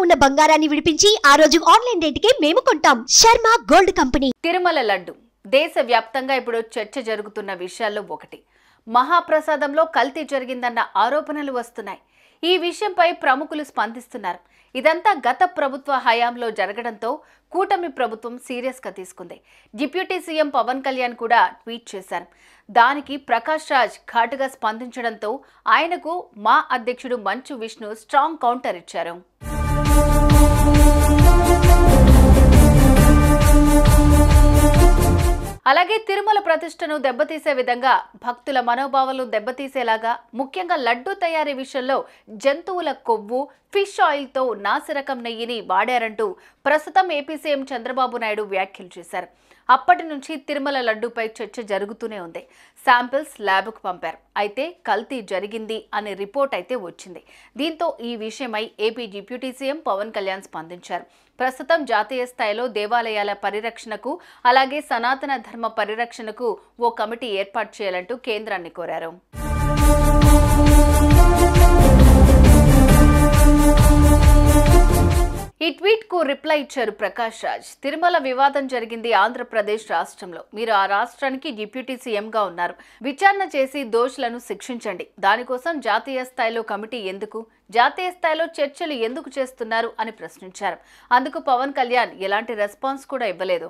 ఉన్న బంగారాన్ని విడిపించి ఆ రోజు ఆన్లైన్ రేటుకే మేము కొంటాం. Sharma gold company. తిరుమల లడ్డు దేశవ్యాప్తంగా ఇప్పుడు చర్చ జరుగుతున్న విషయాల్లో ఒకటి. మహాప్రసాదంలో కల్తీ జరిగిందన్న ఆరోపణలు వస్తున్నాయి. ఈ విషయంపై ప్రముఖులు స్పందిస్తున్నారు. ఇదంతా గత ప్రభుత్వ హయాంలో జరగడంతో కూటమి ప్రభుత్వం సీరియస్గా తీసుకుంది. డిప్యూటీ సీఎం పవన్ కళ్యాణ్ కూడా ట్వీట్ చేశారు. దానికి ప్రకాష్ రాజ్ ఘాటుగా స్పందించడంతో ఆయనకు మా అధ్యక్షుడు మంచు విష్ణు స్ట్రాంగ్ కౌంటర్ ఇచ్చారు. అలాగే తిరుమల ప్రతిష్టను దెబ్బతీసే విధంగా భక్తుల మనోభావాలు దెబ్బతీసేలాగా ముఖ్యంగా లడ్డూ తయారీ విషయంలో జంతువుల కొవ్వు, ఫిష్ ఆయిల్తో నాసిరకం నెయ్యిని వాడారంటూ ప్రస్తుతం ఏపీ సీఎం చంద్రబాబు నాయుడు వ్యాఖ్యలు చేశారు. అప్పటి నుంచి తిరుమల లడ్డూపై చర్చ జరుగుతూనే ఉంది. శాంపిల్స్ ల్యాబ్కు పంపారు. అయితే కల్తీ జరిగింది అనే రిపోర్ట్ అయితే వచ్చింది. దీంతో ఈ విషయమై AP deputy CM Pawan Kalyan స్పందించారు. ప్రస్తుతం జాతీయ స్థాయిలో దేవాలయాల పరిరక్షణకు అలాగే సనాతన ధర్మ పరిరక్షణకు ఓ కమిటీ ఏర్పాటు చేయాలంటూ కేంద్రాన్ని కోరారు. ఈ ట్వీట్ కు రిప్లై ఇచ్చారు ప్రకాష్ రాజ్. తిరుమల వివాదం జరిగింది ఆంధ్రప్రదేశ్ రాష్ట్రంలో. మీరు ఆ రాష్ట్రానికి డిప్యూటీ సీఎంగా ఉన్నారు. విచారణ చేసి దోషులను శిక్షించండి. దానికోసం జాతీయ స్థాయిలో కమిటీ ఎందుకు? జాతీయ స్థాయిలో చర్చలు ఎందుకు చేస్తున్నారు అని ప్రశ్నించారు. అందుకు పవన్ కళ్యాణ్ ఎలాంటి రెస్పాన్స్ కూడా ఇవ్వలేదు.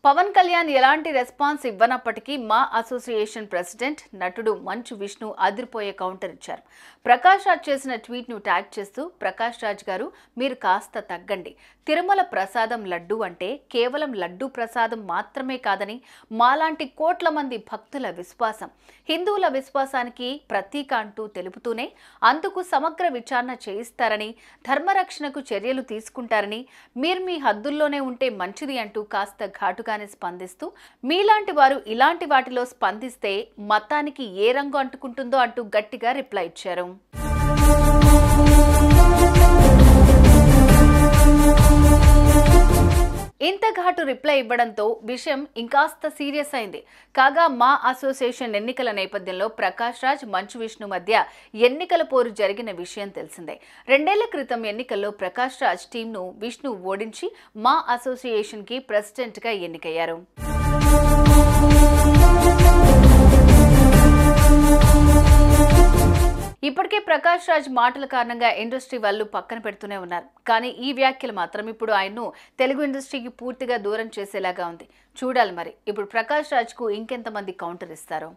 పవన్ కళ్యాణ్ ఎలాంటి రెస్పాన్స్ ఇవ్వనప్పటికీ మా అసోసియేషన్ ప్రెసిడెంట్ నటుడు మంచు విష్ణు అదిరిపోయే కౌంటర్ ఇచ్చారు. ప్రకాష్ రాజ్ చేసిన ట్వీట్ ను ట్యాగ్ చేస్తూ, ప్రకాష్ రాజ్ గారు మీరు కాస్త తగ్గండి. తిరుమల ప్రసాదం లడ్డు అంటే కేవలం లడ్డు ప్రసాదం మాత్రమే కాదని మాలాంటి కోట్ల మంది భక్తుల విశ్వాసం, హిందువుల విశ్వాసానికి ప్రతీక అంటూ తెలుపుతూనే అందుకు సమగ్ర విచారణ చేయిస్తారని, ధర్మరక్షణకు చర్యలు తీసుకుంటారని, మీరు మీ హద్దుల్లోనే ఉంటే మంచిది అంటూ కాస్త ఘాటుగానే స్పందిస్తూ, మీలాంటి వారు ఇలాంటి వాటిలో స్పందిస్తే మతానికి ఏ రంగు అంటుకుంటుందో అంటూ గట్టిగా రిప్లై ఇచ్చారు. ఇంత ఘాటు రిప్లై ఇవ్వడంతో విషయం ఇంకాస్త సీరియస్ అయింది. కాగా మా అసోసియేషన్ ఎన్నికల నేపథ్యంలో ప్రకాష్ రాజ్, మంచు విష్ణు మధ్య ఎన్నికల పోరు జరిగిన విషయం తెలిసిందే. 2 ఏళ్ల క్రితం ఎన్నికల్లో ప్రకాష్ రాజ్ టీంను విష్ణు ఓడించి మా అసోసియేషన్ కి ప్రెసిడెంట్ గా ఎన్నికయ్యారు. ఇప్పటికే ప్రకాష్ రాజ్ మాటల కారణంగా ఇండస్ట్రీ వాళ్ళు పక్కన పెడుతూనే ఉన్నారు. కానీ ఈ వ్యాఖ్యలు మాత్రం ఇప్పుడు ఆయన్ను తెలుగు ఇండస్ట్రీకి పూర్తిగా దూరం చేసేలాగా ఉంది. చూడాలి మరి ఇప్పుడు ప్రకాష్ రాజ్ కు ఇంకెంతమంది కౌంటర్ ఇస్తారో.